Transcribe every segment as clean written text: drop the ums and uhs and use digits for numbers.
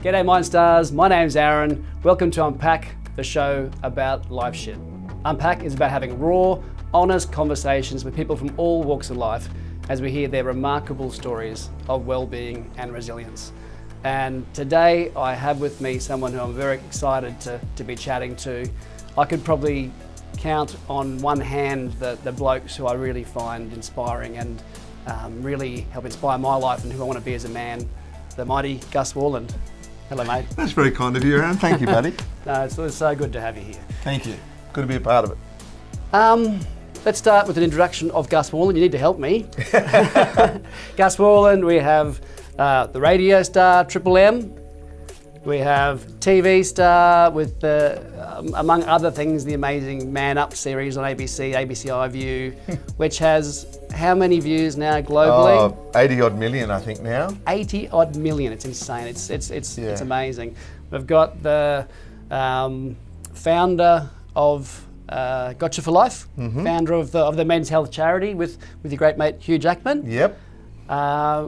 G'day Mind Stars, my name's Aaron. Welcome to UNPACK, the show about life shit. UNPACK is about having raw, honest conversations with people from all walks of life as we hear their remarkable stories of well-being and resilience. And today I have with me someone who I'm very excited to be chatting to. I could probably count on one hand the blokes who I really find inspiring and really help inspire my life and who I want to be as a man, the mighty Gus Worland. Hello, mate. That's very kind of you, Aaron. Thank you, buddy. No, it's so good to have you here. Thank you. Good to be a part of it. Let's start with an introduction of Gus Worland. You need to help me. Gus Worland, we have the radio star, Triple M. We have TV star with, among other things, the amazing Man Up series on ABC iView, which has how many views now globally? 80 odd million, I think now. 80 odd million. It's insane. It's amazing. We've got the founder of Gotcha for Life, founder of the men's health charity with your great mate Hugh Jackman. Yep.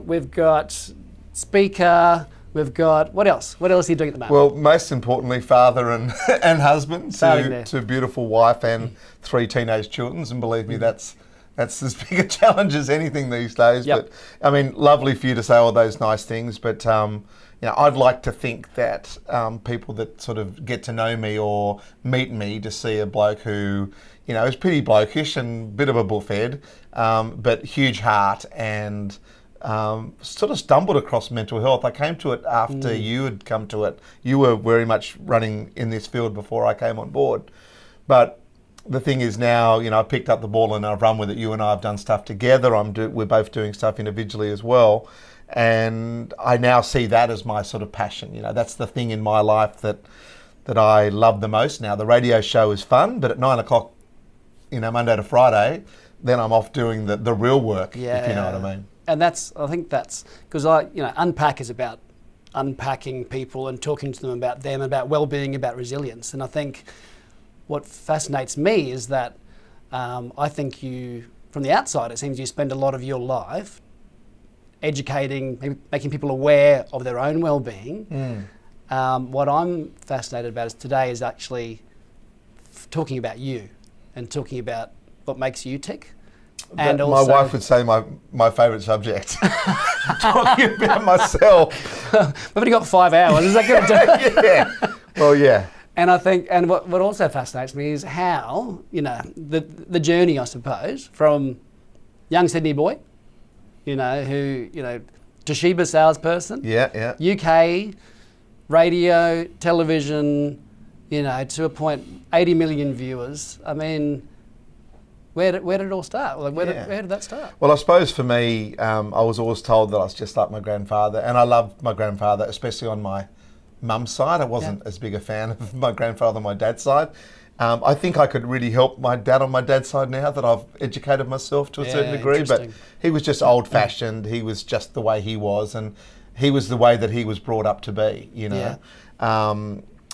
We've got speaker. We've got, what else? What else are you doing at the moment? Well, most importantly, father and husband to a beautiful wife and 3 teenage children. And believe me, that's as big a challenge as anything these days. Yep. But I mean, lovely for you to say all those nice things. But I'd like to think that people that sort of get to know me or meet me to see a bloke who, is pretty blokish and a bit of a buffhead, but huge heart and sort of stumbled across mental health. I came to it after you had come to it. You were very much running in this field before I came on board. But the thing is now, I picked up the ball and I've run with it. You and I have done stuff together. We're both doing stuff individually as well. And I now see that as my sort of passion. That's the thing in my life that I love the most. Now, the radio show is fun, but at 9 o'clock, Monday to Friday, then I'm off doing the real work, if you know what I mean. And I think that's because UNPACK is about unpacking people and talking to them, about well-being, about resilience. And I think what fascinates me is that I think you, from the outside, it seems you spend a lot of your life educating, maybe making people aware of their own well-being. What I'm fascinated about today is actually talking about you and talking about what makes you tick. And my also, wife would say my favourite subject. Talking about myself. We've only got 5 hours. Is that going to do it? Yeah. Well, yeah. And I think, and what also fascinates me is how, the journey, I suppose, from young Sydney boy, who, Toshiba salesperson. Yeah. UK, radio, television, to a point, 80 million viewers. I mean, where did it all start? Like, where did that start? Well, I suppose for me, I was always told that I was just like my grandfather, and I loved my grandfather, especially on my mum's side. I wasn't as big a fan of my grandfather on my dad's side. I think I could really help my dad on my dad's side now that I've educated myself to a certain degree, but he was just old-fashioned. He was just the way he was, and he was the way that he was brought up to be,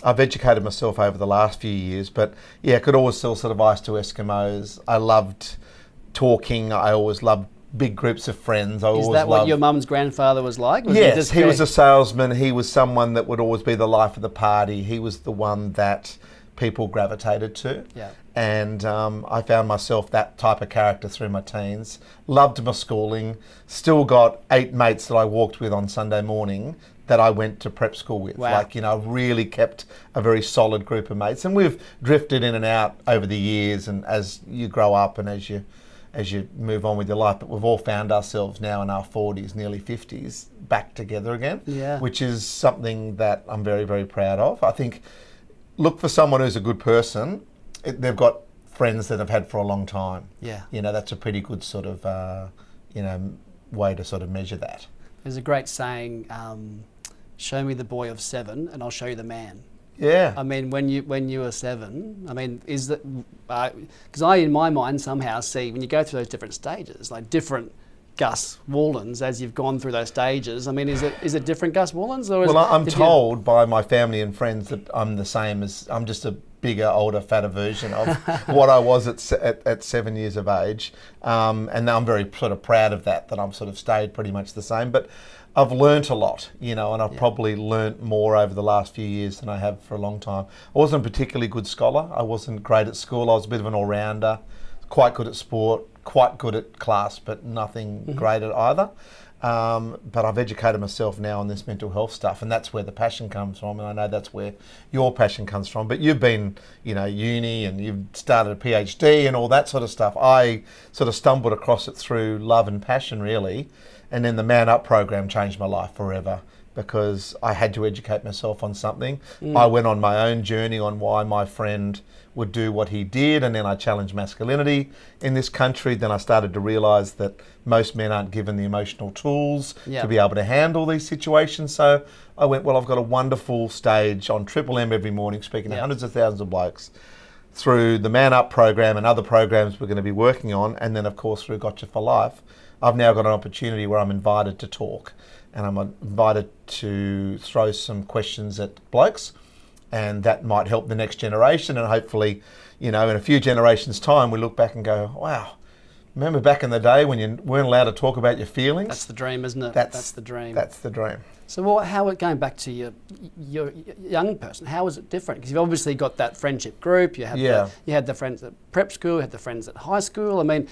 I've educated myself over the last few years, but I could always sell sort of ice to Eskimos. I loved talking. I always loved big groups of friends. Is that what your mum's grandfather was like? Yes, he was a salesman. He was someone that would always be the life of the party. He was the one that people gravitated to. Yeah. And I found myself that type of character through my teens. Loved my schooling. Still got 8 mates that I walked with on Sunday morning that I went to prep school with. Wow. Really kept a very solid group of mates. And we've drifted in and out over the years and as you grow up and as you move on with your life. But we've all found ourselves now in our 40s, nearly 50s, back together again, which is something that I'm very, very proud of. I think, look for someone who's a good person. They've got friends that have had for a long time. Yeah. That's a pretty good sort of, way to sort of measure that. There's a great saying, show me the boy of 7 and I'll show you the man. Yeah. I mean, when you were 7, I mean, is that, because I, in my mind, somehow see, when you go through those different stages, like different Gus Worlands as you've gone through those stages. I mean, is it different Gus Worlands? Or I'm told by my family and friends that I'm the same as, I'm just a bigger, older, fatter version of what I was at 7 years of age. And now I'm very sort of proud of that I've sort of stayed pretty much the same. But I've learnt a lot, and I've probably learnt more over the last few years than I have for a long time. I wasn't a particularly good scholar. I wasn't great at school. I was a bit of an all-rounder, quite good at sport, quite good at class, but nothing great at either. But I've educated myself now on this mental health stuff, and that's where the passion comes from, and I know that's where your passion comes from. But you've been, uni, and you've started a PhD and all that sort of stuff. I sort of stumbled across it through love and passion, really, and then the Man Up program changed my life forever because I had to educate myself on something. I went on my own journey on why my friend would do what he did, and then I challenged masculinity in this country. Then I started to realise that most men aren't given the emotional tools to be able to handle these situations. So I went, well, I've got a wonderful stage on Triple M every morning speaking to hundreds of thousands of blokes through the Man Up program and other programs we're going to be working on, and then of course through Gotcha for Life. I've now got an opportunity where I'm invited to talk, and I'm invited to throw some questions at blokes, and that might help the next generation. And hopefully, in a few generations' time, we look back and go, wow, remember back in the day when you weren't allowed to talk about your feelings? That's the dream, isn't it? That's the dream. That's the dream. So going back to your young person, how is it different? Because you've obviously got that friendship group, you had the friends at prep school, you had the friends at high school. I mean,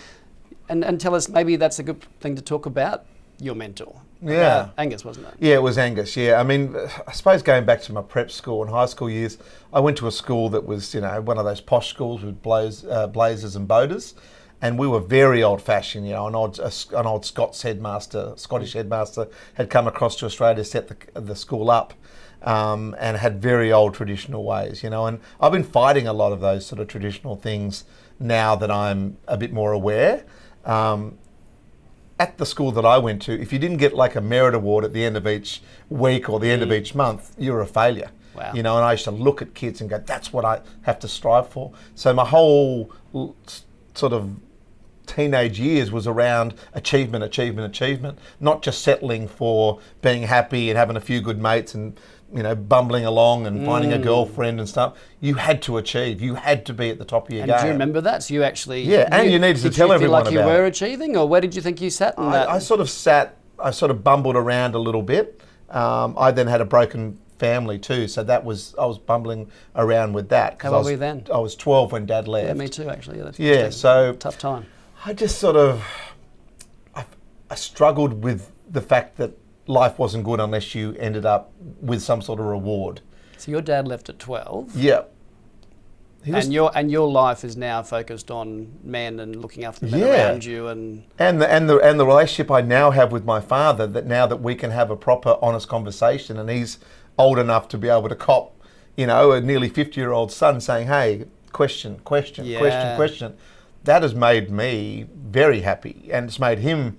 and tell us, maybe that's a good thing to talk about, your mentor. Yeah. Angus, wasn't it? Yeah, it was Angus, yeah. I mean, I suppose going back to my prep school and high school years, I went to a school that was, one of those posh schools with blazers and boaters. And we were very old-fashioned, an old Scottish headmaster had come across to Australia to set the school up, and had very old traditional ways, And I've been fighting a lot of those sort of traditional things now that I'm a bit more aware. At the school that I went to, if you didn't get like a merit award at the end of each week or the end of each month, you were a failure. Wow. And I used to look at kids and go, that's what I have to strive for. So my whole sort of teenage years was around achievement, not just settling for being happy and having a few good mates and bumbling along and finding a girlfriend and stuff. You had to achieve. You had to be at the top of your game. And do you remember that? So you actually... Yeah, and you needed to tell everyone about it. Did you feel like you were achieving, or where did you think you sat in that? I sort of bumbled around a little bit. I then had a broken family too, so I was bumbling around with that. How old were you then? I was 12 when Dad left. Yeah, me too, actually. So... Tough time. I just sort of... I struggled with the fact that life wasn't good unless you ended up with some sort of reward. So your dad left at 12. Yeah. And your life is now focused on men and looking after the men around you and the relationship I now have with my father, that now that we can have a proper honest conversation, and he's old enough to be able to cop, a nearly 50-year-old son saying, hey, question. That has made me very happy, and it's made him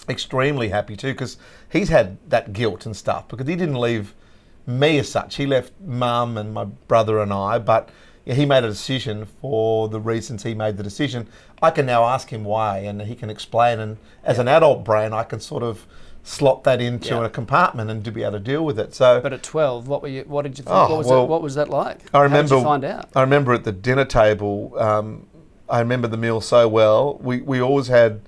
extremely happy too, because he's had that guilt and stuff, because he didn't leave me as such. He left Mum and my brother and I, but he made a decision for the reasons he made the decision. I can now ask him why, and he can explain, and as an adult brain I can sort of slot that into a compartment and to be able to deal with it. So, but at 12, what did you think? What was that like? How did you find out? I remember at the dinner table, I remember the meal so well. We always had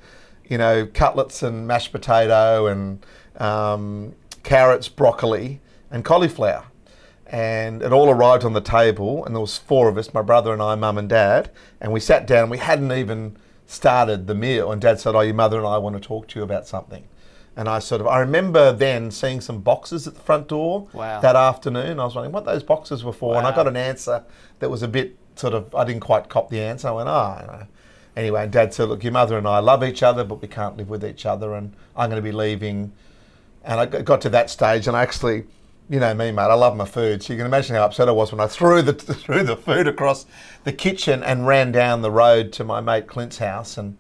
cutlets and mashed potato and carrots, broccoli and cauliflower. And it all arrived on the table, and there was 4 of us, my brother and I, Mum and Dad, and we sat down. We hadn't even started the meal, and Dad said, your mother and I want to talk to you about something. And I remember then seeing some boxes at the front door that afternoon. I was wondering what those boxes were for, and I got an answer that was a bit I didn't quite cop the answer. I went, Anyway, and Dad said, look, your mother and I love each other, but we can't live with each other, and I'm going to be leaving. And I got to that stage, and I actually, me, mate, I love my food. So you can imagine how upset I was when I threw the food across the kitchen and ran down the road to my mate Clint's house and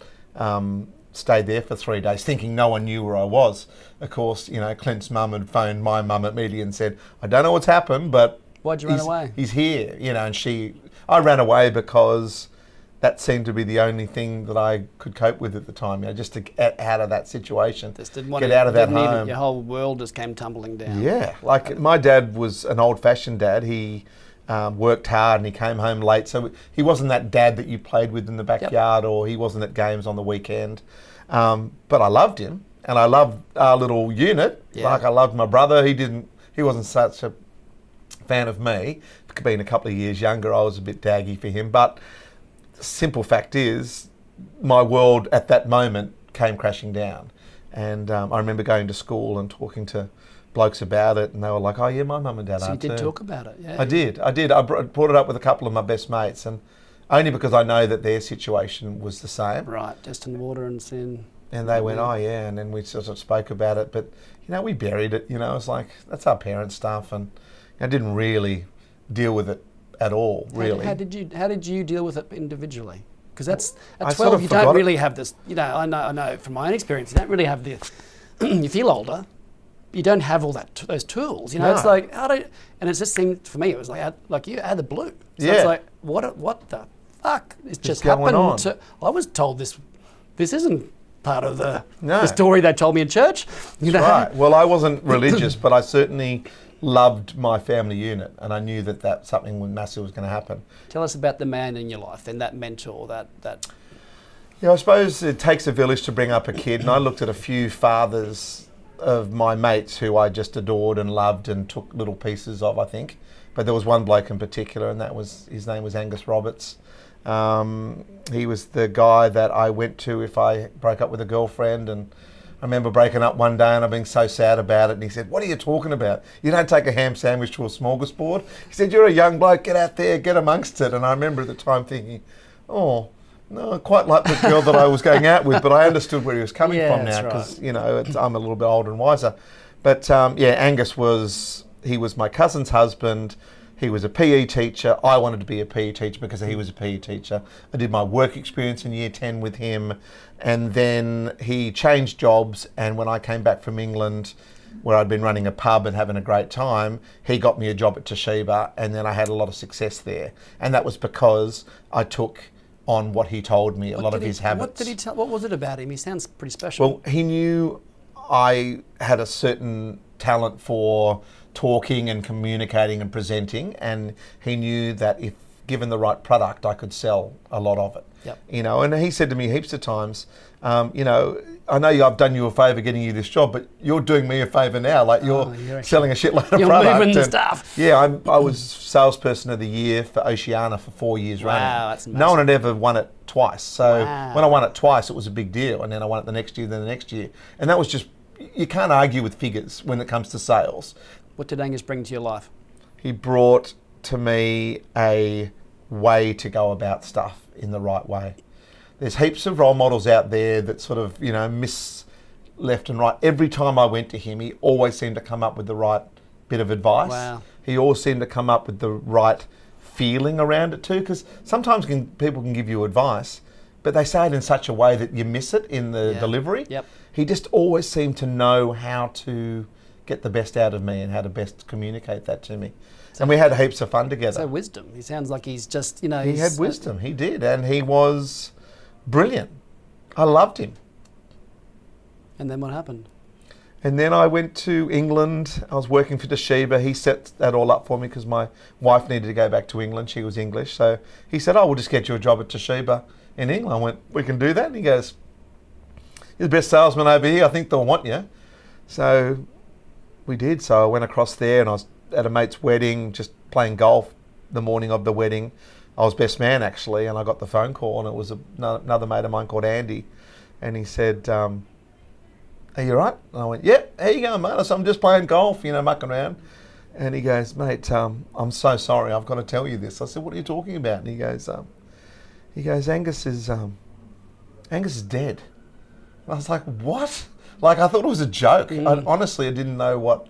stayed there for 3 days, thinking no one knew where I was. Of course, Clint's mum had phoned my mum immediately and said, I don't know what's happened, but why'd you run away? He's here, and I ran away because that seemed to be the only thing that I could cope with at the time, just to get out of that situation, get out of that home. Your whole world just came tumbling down. Yeah, my dad was an old-fashioned dad. He worked hard and he came home late. So he wasn't that dad that you played with in the backyard, or he wasn't at games on the weekend. But I loved him, and I loved our little unit. Yeah. Like I loved my brother. He wasn't such a fan of me. Being a couple of years younger, I was a bit daggy for him. But the simple fact is, my world at that moment came crashing down. And I remember going to school and talking to blokes about it, and they were like, "Oh yeah, my mum and dad are too." So you did talk about it, yeah? I did. I brought it up with a couple of my best mates, and only because I know that their situation was the same. Right, destined water and sin. And they went, "Oh yeah," and then we sort of spoke about it. But we buried it. It's like, that's our parents' stuff, and I didn't really deal with it at all. Really. How did you deal with it individually? Because that's I at sort 12, of you forgot don't it. really have this. I know from my own experience, you don't really have the. You feel older, you don't have all those tools. No. It's like and it just seemed for me it was like you had the blue. So Yeah. it's like what the fuck? It's just going happened. on? I was told this isn't part of the No. story they told me in church. Right. Well, I wasn't religious, but I certainly loved my family unit, and I knew that something massive was going to happen. Tell us about the man in your life, then that mentor, that. Yeah, I suppose it takes a village to bring up a kid, and I looked at a few fathers of my mates who I just adored and loved and took little pieces of, I think. But there was one bloke in particular, and his name was Angus Roberts. He was the guy that I went to if I broke up with a girlfriend, and I remember breaking up one day and I being so sad about it, and he said, "What are you talking about? You don't take a ham sandwich to a smorgasbord." He said, "You're a young bloke, get out there, get amongst it." And I remember at the time thinking, "Oh, no, I quite like the girl that I was going out with," but I understood where he was coming from now, because I'm a little bit older and wiser. But Angus was my cousin's husband. He was a PE teacher. I wanted to be a PE teacher because he was a PE teacher. I did my work experience in year 10 with him, and then he changed jobs, and when I came back from England, where I'd been running a pub and having a great time, he got me a job at Toshiba, and then I had a lot of success there. And that was because I took on what he told me, a lot of his habits. What did he tell? What was it about him? He sounds pretty special. Well, he knew I had a certain talent for talking and communicating and presenting, and he knew that if given the right product, I could sell a lot of it. Yep. And he said to me heaps of times, I know I've done you a favour getting you this job, but you're doing me a favour now. Like you're selling a shitload of you're product. moving the stuff. Yeah, I was salesperson of the year for Oceania for 4 years running. Wow, that's amazing. No one had ever won it twice. So Wow. when I won it twice, it was a big deal. And then I won it the next year, then the next year. And that was just, you can't argue with figures when it comes to sales. What did Angus bring to your life? He brought to me a way to go about stuff in the right way. There's heaps of role models out there that sort of, miss left and right. Every time I went to him, he always seemed to come up with the right bit of advice. Wow. He always seemed to come up with the right feeling around it too, because sometimes people can give you advice, but they say it in such a way that you miss it in the delivery. Yep. He just always seemed to know how to get the best out of me and how to best communicate that to me. And we had heaps of fun together. So wisdom. He sounds like he's just, He had wisdom, he did, and he was brilliant. I loved him. And then what happened? And then I went to England. I was working for Toshiba. He set that all up for me because my wife needed to go back to England. She was English. So he said, "Oh, we'll just get you a job at Toshiba in England." I went, "We can do that?" And he goes, "You're the best salesman over here. I think they'll want you." So we did. So I went across there, and I was at a mate's wedding, just playing golf the morning of the wedding. I was best man, actually, and I got the phone call, and it was another mate of mine called Andy. And he said, "Are you right?" And I went, "Yep, how you going, mate?" I said, "I'm just playing golf, mucking around." And he goes, "Mate, I'm so sorry, I've got to tell you this." I said, "What are you talking about?" And he goes, Angus is dead." And I was like, "What?" Like, I thought it was a joke. Honestly, I didn't know what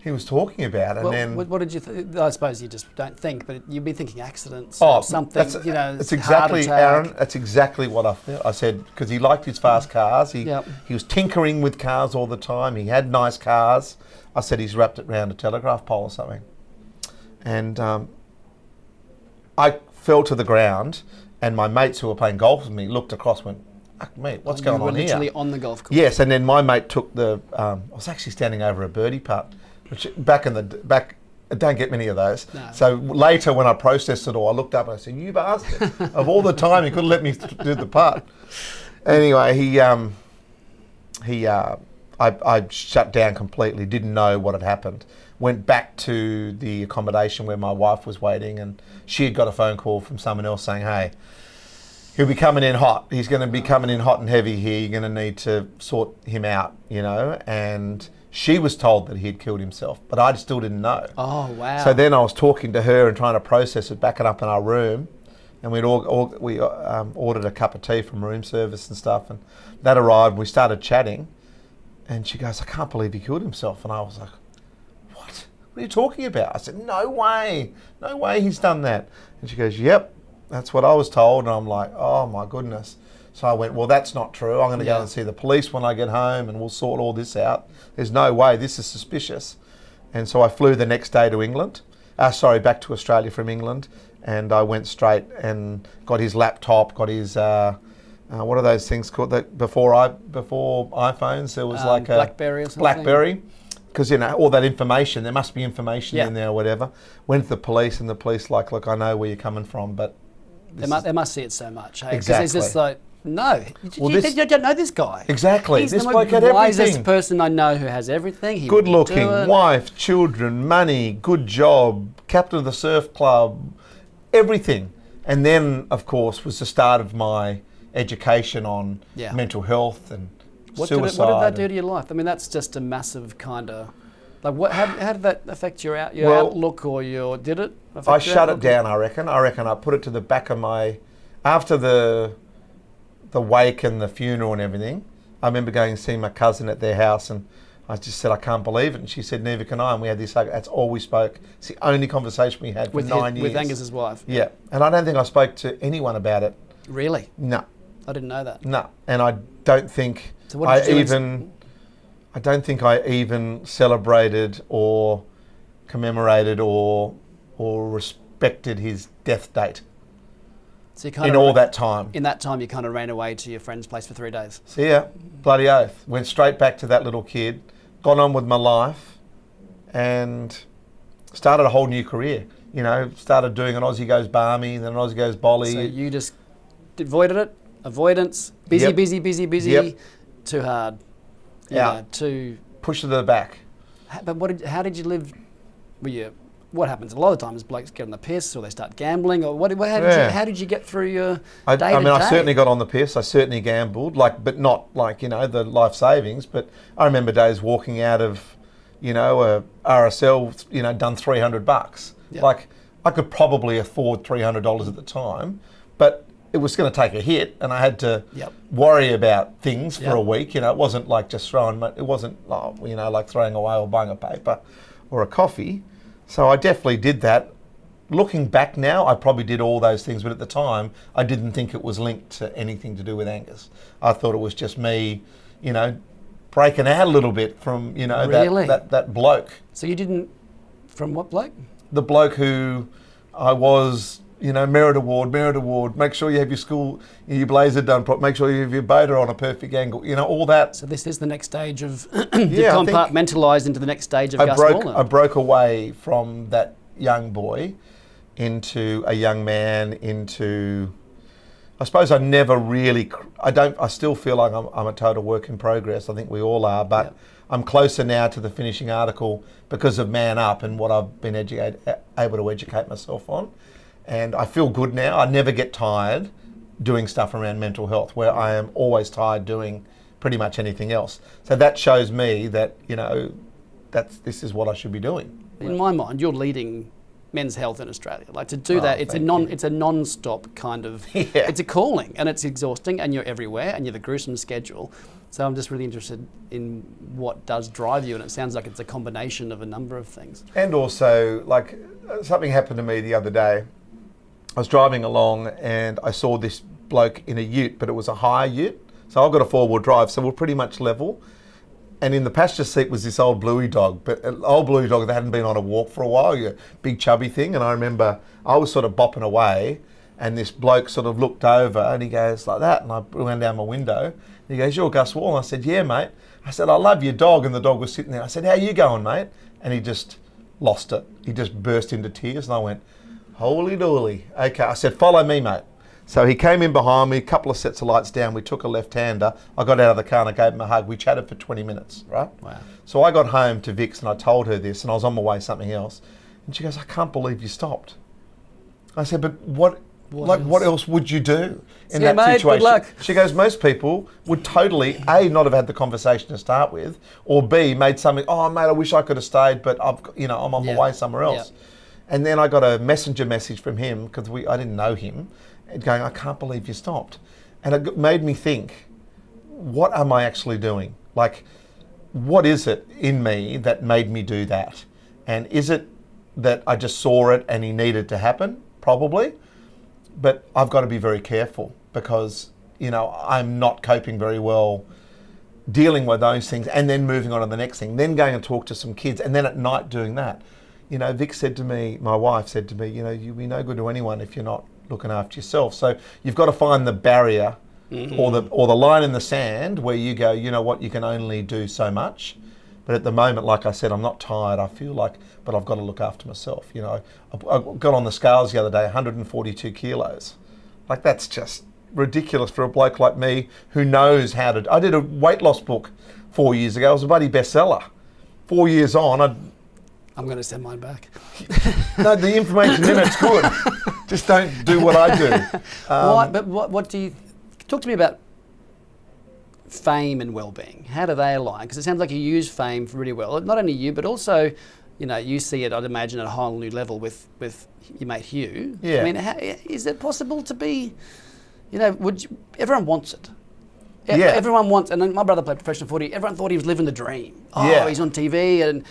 he was talking about. And then, what did you think? I suppose you just don't think, but you'd be thinking accidents or something, It's exactly, Aaron, that's exactly what I thought. I said, because he liked his fast cars. He was tinkering with cars all the time. He had nice cars. I said, he's wrapped it round a telegraph pole or something. And I fell to the ground, and my mates who were playing golf with me looked across and went, "Fuck me, what's going on here?" Literally on the golf course. Yes, and then my mate took I was actually standing over a birdie putt, which back I don't get many of those. No. So later when I processed it all, I looked up and I said, "You bastard! Of all the time you could have let me do the part." Anyway, I shut down completely. Didn't know what had happened. Went back to the accommodation where my wife was waiting, and she had got a phone call from someone else saying, "Hey, he'll be coming in hot. He's going to be coming in hot and heavy here. You're going to need to sort him out," and she was told that he had killed himself, but I still didn't know. Oh, wow. So then I was talking to her and trying to process it, back it up in our room, and we ordered a cup of tea from room service and stuff, and that arrived, and we started chatting, and she goes, "I can't believe he killed himself," and I was like, "What? What are you talking about?" I said, no way he's done that." And she goes, "Yep, that's what I was told," and I'm like, "Oh my goodness." So I went, "Well, that's not true. I'm going to go and see the police when I get home, and we'll sort all this out. There's no way. This is suspicious." And so I flew the next day to England. Back to Australia from England, and I went straight and got his laptop, got his what are those things called? That before iPhones, there was like a BlackBerry or something. BlackBerry, because all that information. There must be information in there or whatever. Went to the police, and the police like, "Look, I know where you're coming from, but." They must see it so much. Hey? Exactly. It's just like, no, you don't know this guy. Exactly. He's this the bloke had everything. wisest person I know who has everything. He Good would do looking, it. wife, children, money, good job, captain of the surf club, everything. And then, of course, was the start of my education on mental health and suicide. What did that do to your life? I mean, that's just a massive kind of... Like, how did that affect your outlook, or did it affect I your shut outlook? it down, I reckon. I put it to the back of my... After the wake and the funeral and everything, I remember going and seeing my cousin at their house, and I just said, "I can't believe it." And she said, "Neither can I." And we had this, that's all we spoke. It's the only conversation we had for 9 years. With Angus's wife? Yeah. And I don't think I spoke to anyone about it. Really? No. I didn't know that. No. And I don't think I don't think I even celebrated or commemorated or respected his death date. So that time. In that time, you kind of ran away to your friend's place for 3 days. See ya, bloody oath. Went straight back to that little kid, got on with my life, and started a whole new career. Started doing an Aussie Goes Barmy, then an Aussie Goes Bolly. So you just avoided it, avoidance, busy, Yep. too hard. Too... Push it to the back. But how did you live? What happens a lot of times? Blokes get on the piss, or they start gambling, or how did you get through your day to day? I certainly got on the piss. I certainly gambled, but not like the life savings. But I remember days walking out of, a RSL, done $300. Yep. Like I could probably afford $300 at the time, but it was going to take a hit, and I had to worry about things for a week. It wasn't like just throwing. It wasn't like throwing away or buying a paper or a coffee. So I definitely did that. Looking back now, I probably did all those things, but at the time, I didn't think it was linked to anything to do with Angus. I thought it was just me, breaking out a little bit from, Really? that bloke. So you didn't... From what bloke? The bloke who I was, merit award, make sure you have your blazer done properly, make sure you have your boater on a perfect angle, all that. So this is the next stage of... you compartmentalised into the next stage of Gus Worland. I broke away from that young boy into a young man, I suppose I never really... I still feel like I'm a total work in progress. I think we all are, but I'm closer now to the finishing article because of Man Up and what I've been able to educate myself on. And I feel good now. I never get tired doing stuff around mental health, where I am always tired doing pretty much anything else. So that shows me that, this is what I should be doing. In my mind, you're leading men's health in Australia. Like, to do that, it's a non-stop kind of... It's a calling, and it's exhausting, and you're everywhere, and you have a gruesome schedule. So I'm just really interested in what does drive you, and it sounds like it's a combination of a number of things. And also, like, something happened to me the other day. I was driving along and I saw this bloke in a ute, but it was a higher ute. So I've got a 4-wheel drive, so we're pretty much level. And in the passenger seat was this old bluey dog, but an old bluey dog that hadn't been on a walk for a while, a big chubby thing. And I remember I was sort of bopping away, and this bloke sort of looked over and he goes like that, and I went down my window. And he goes, "You're Gus Worland?" I said, "Yeah, mate." I said, "I love your dog." And the dog was sitting there. I said, "How you going, mate?" And he just lost it. He just burst into tears, and I went, holy dooly. Okay, I said, follow me, mate. So he came in behind me, a couple of sets of lights down. We took a left-hander. I got out of the car and I gave him a hug. We chatted for 20 minutes, right? Wow. So I got home to Vix and I told her this, and I was on my way to something else. And she goes, I can't believe you stopped. I said, but what else would you do in that mate, situation? good luck. She goes, most people would totally, A, not have had the conversation to start with, or B, made something, oh mate, I wish I could have stayed, but I'm on my way somewhere else. Yep. And then I got a messenger message from him, because I didn't know him, going, I can't believe you stopped. And it made me think, what am I actually doing? Like, what is it in me that made me do that? And is it that I just saw it and he needed to happen? Probably. But I've got to be very careful, because, I'm not coping very well dealing with those things and then moving on to the next thing, then going and talk to some kids, and then at night doing that. Vic said to me, my wife said to me, you'll be no good to anyone if you're not looking after yourself. So you've got to find the barrier or the line in the sand where you go, you know what, you can only do so much. But at the moment, like I said, I'm not tired. I feel like, but I've got to look after myself. I got on the scales the other day, 142 kilos. Like, that's just ridiculous for a bloke like me who knows how to. I did a weight loss book 4 years ago. It was a bloody bestseller. 4 years on, I'm going to send mine back. No, the information in it's good. Just don't do what I do. But what do you... Talk to me about fame and well-being. How do they align? Because it sounds like you use fame really well. Not only you, but also, you see it, I'd imagine, at a whole new level with your mate Hugh. Yeah. I mean, is it possible to be... everyone wants it. Yeah. Everyone wants... And my brother played professional footy. Everyone thought he was living the dream. Oh, yeah. He's on TV and...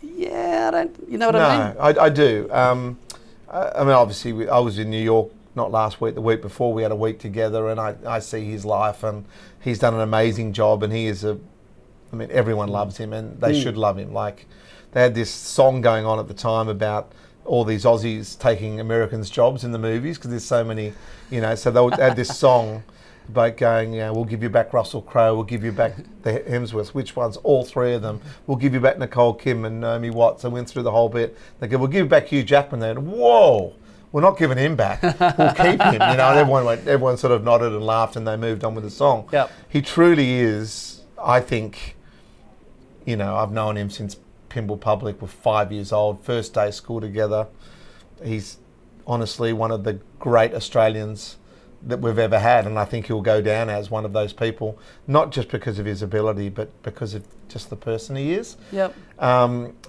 Yeah, I don't... You know what I mean? No, I do. Obviously, I was in New York not last week, the week before. We had a week together, and I see his life, and he's done an amazing job, and he is everyone loves him, and they should love him. Like, they had this song going on at the time about all these Aussies taking Americans' jobs in the movies, because there's so many, so they had this song about going, we'll give you back Russell Crowe, we'll give you back the Hemsworths. Which ones? All three of them. We'll give you back Nicole Kim and Naomi Watts. I went through the whole bit. They go, we'll give you back Hugh Jackman. They went, whoa, we're not giving him back. We'll keep him. And everyone sort of nodded and laughed, and they moved on with the song. Yep. He truly is, I think, I've known him since Pymble Public. We're 5 years old, first day school together. He's honestly one of the great Australians that we've ever had, and I think he'll go down as one of those people, not just because of his ability, but because of just the person he is. Yep.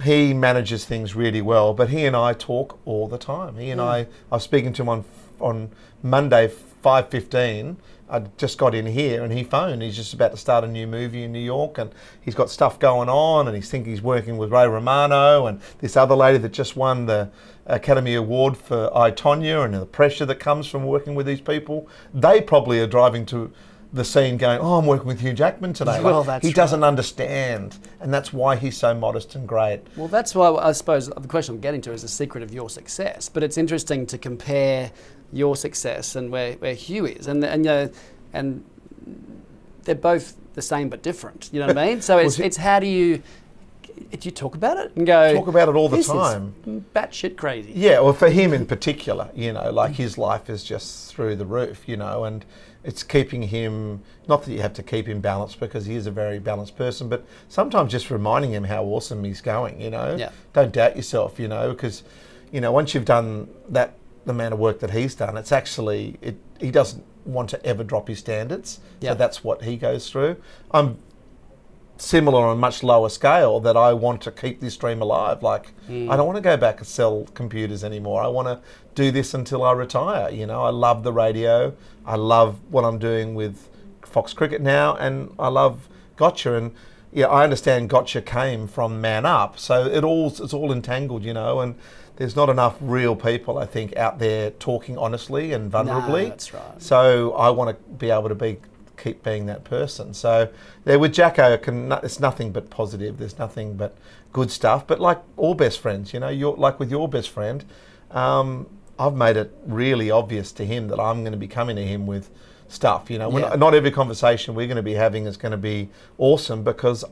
He manages things really well, but he and I talk all the time. He and I was speaking to him on Monday, 5:15. I just got in here and he phoned. He's just about to start a new movie in New York, and he's got stuff going on, and he's working with Ray Romano and this other lady that just won the Academy Award for I, Tonya, and the pressure that comes from working with these people. They probably are driving to the scene going, oh, I'm working with Hugh Jackman today. Well, that's he doesn't understand, and that's why he's so modest and great. Well, that's why I suppose the question I'm getting to is the secret of your success. But it's interesting to compare your success and where Hugh is, and they're both the same but different. You know what I mean? So it's how do you talk about it and go? Talk about it all the this time. Is batshit crazy. Yeah, well, for him in particular, like his life is just through the roof, and it's keeping him, not that you have to keep him balanced, because he is a very balanced person, but sometimes just reminding him how awesome he's going, Yeah. Don't doubt yourself, because, once you've done that, the amount of work that he's done, it's actually, he doesn't want to ever drop his standards. Yeah. So that's what he goes through. I'm similar on a much lower scale, that I want to keep this dream alive. Like, I don't want to go back and sell computers anymore. I want to do this until I retire. I love the radio. I love what I'm doing with Fox Cricket now, and I love Gotcha. And I understand Gotcha came from Man Up, so it's all entangled, and there's not enough real people, I think, out there talking honestly and vulnerably. No, that's right. So I want to be able to keep being that person. So there with Jacko, it's nothing but positive. There's nothing but good stuff. But like all best friends, you're like with your best friend, I've made it really obvious to him that I'm going to be coming to him with stuff. Not every conversation we're going to be having is going to be awesome, because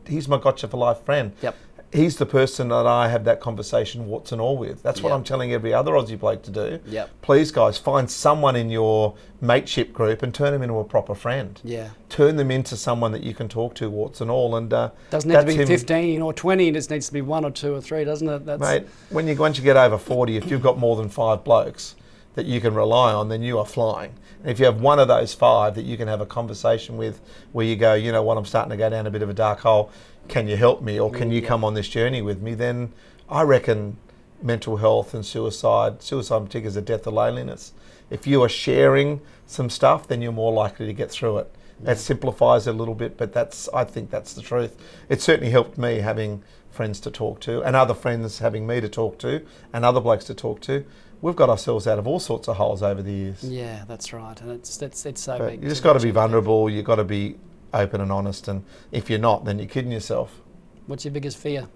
he's my Gotcha for Life friend. Yep. he's the person that I have that conversation warts and all with. That's what Yep. I'm telling every other Aussie bloke to do. Yep. Please, guys, find someone in your mateship group and turn them into a proper friend. Yeah. Turn them into someone that you can talk to, warts and all. And Doesn't need to that's be him. 15 or 20. It just needs to be 1 or 2 or 3, doesn't it? That's Mate, once you get over 40, if you've got more than 5 blokes that you can rely on, then you are flying. And if you have one of those 5 that you can have a conversation with, where you go, you know what, I'm starting to go down a bit of a dark hole, can you help me, or can you come on this journey with me, then I reckon mental health and suicide in particular is a death of loneliness. If you are sharing some stuff, then you're more likely to get through it. That simplifies it a little bit, but I think that's the truth. It certainly helped me having friends to talk to, and other friends having me to talk to, and other blokes to talk to. We've got ourselves out of all sorts of holes over the years. Yeah, that's right, and it's so But big. you just got to be vulnerable. You got to be open and honest, and if you're not, then you're kidding yourself. What's your biggest fear?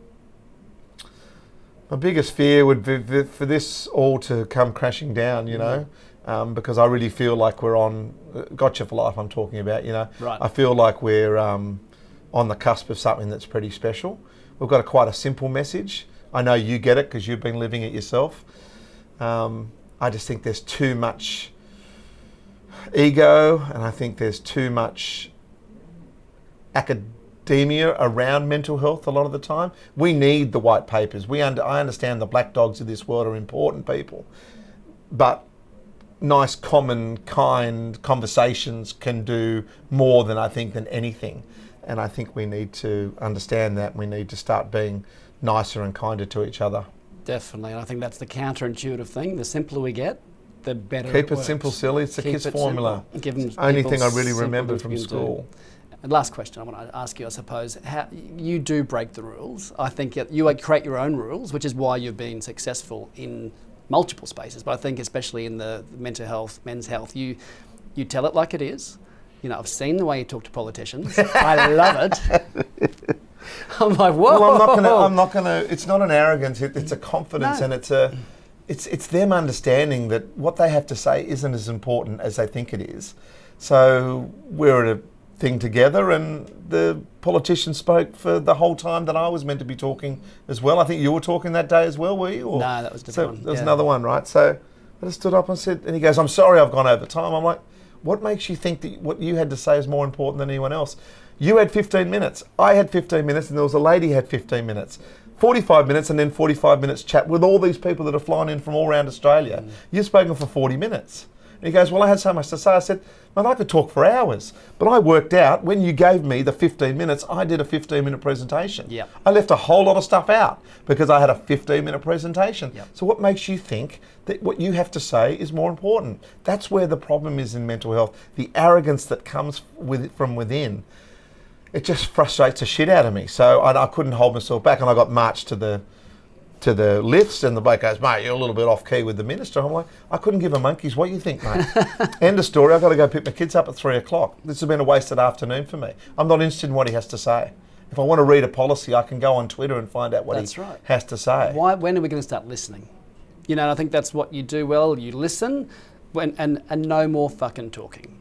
My biggest fear would be for this all to come crashing down, you know, because I really feel like we're on gotcha for life. I'm talking about, you know. Right. I feel like we're on the cusp of something that's pretty special. We've got quite a simple message. I know you get it because you've been living it yourself. I just think there's too much ego, and I think there's too much academia around mental health a lot of the time. We need the white papers. I understand the black dogs of this world are important people, but nice, common, kind conversations can do more than anything. And I think we need to understand that. We need to start being nicer and kinder to each other. Definitely, and I think that's the counterintuitive thing. The simpler we get, the better Keep it works. simple, silly. It's the Keep kids' it formula. simple. Give them It's the only people thing I really simple remember things from you can do. school. And last question I want to ask you, I suppose, how you do break the rules. I think you create your own rules, which is why you've been successful in multiple spaces. But I think especially in the mental health, men's health, you tell it like it is. You know, I've seen the way you talk to politicians. I love it. I'm like, whoa. Well, I'm not gonna. It's not an arrogance. It's a confidence, No. and it's them understanding that what they have to say isn't as important as they think it is. So we're at a thing together, and the politician spoke for the whole time that I was meant to be talking as well. I think you were talking that day as well, were you? Or, No, that was a different so one. there was Yeah. another one, right? So I just stood up and said, and he goes, "I'm sorry, I've gone over time." I'm like, "What makes you think that what you had to say is more important than anyone else? You had 15 minutes. I had 15 minutes, and there was a lady who had 15 minutes. 45 minutes, and then 45 minutes chat with all these people that have flown in from all around Australia. You've spoken for 40 minutes. And he goes, "Well, I had so much to say." I said, "Man, I could talk for hours." But I worked out, when you gave me the 15 minutes, I did a 15-minute presentation. Yep. I left a whole lot of stuff out because I had a 15-minute presentation. Yep. So what makes you think that what you have to say is more important? That's where the problem is in mental health. The arrogance that comes from within. It just frustrates the shit out of me. So I couldn't hold myself back, and I got marched to the lifts, and the bloke goes, "Mate, you're a little bit off key with the minister." I'm like, I couldn't give a monkey's what you think, mate. End of story. I've got to go pick my kids up at 3 o'clock. This has been a wasted afternoon for me. I'm not interested in what he has to say. If I want to read a policy, I can go on Twitter and find out what That's he right. has to say. When are we going to start listening? You know, and I think that's what you do well. You listen, and no more fucking talking.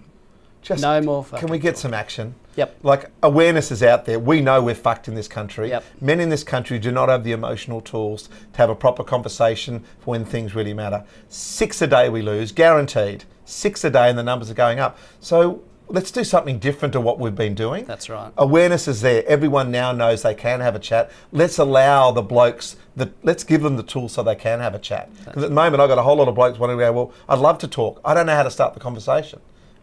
Just, No more fucking can we get talk. some action? Yep. Like, awareness is out there. We know we're fucked in this country. Yep. Men in this country do not have the emotional tools to have a proper conversation for when things really matter. 6 a day we lose, guaranteed. 6 a day, and the numbers are going up. So let's do something different to what we've been doing. That's right. Awareness is there. Everyone now knows they can have a chat. Let's allow the blokes, let's give them the tools so they can have a chat. Because at the moment, I've got a whole lot of blokes wanting to go, "Well, I'd love to talk. I don't know how to start the conversation."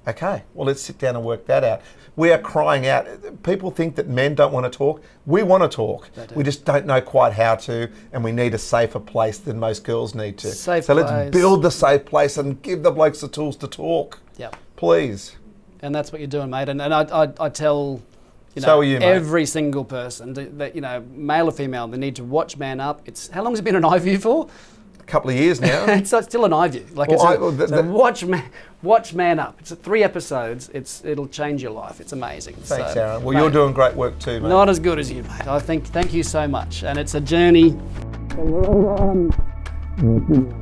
Okay, well, let's sit down and work that out. We are crying out. People think that men don't want to talk. We want to talk. We just don't know quite how to, and we need a safer place than most girls need to. Safe so place. let's build the safe place and give the blokes the tools to talk. Yep. Please. And that's what you're doing, mate. And I tell, So are you, mate. every single person that, male or female, they need to watch Man Up. How long has it been an iView for? A couple of years now. It's still an iView. Like, watch Man Up. It's 3 episodes. It'll change your life. It's amazing. Thanks, So, Aaron. Well, mate, you're doing great work too, mate. not as good as you, mate. I think. Thank you so much. And it's a journey.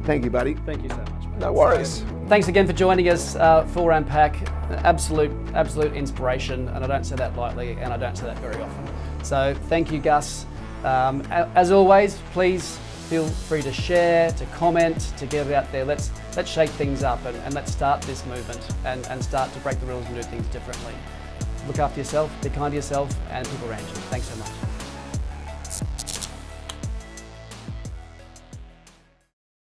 Thank you, buddy. Thank you so much, mate. No worries. So, thanks again for joining us for UNPACK. Absolute inspiration, and I don't say that lightly, and I don't say that very often. So thank you, Gus. As always, please feel free to share, to comment, to get it out there. Let's shake things up and let's start this movement and start to break the rules and do things differently. Look after yourself, be kind to yourself and people around you. Thanks so much.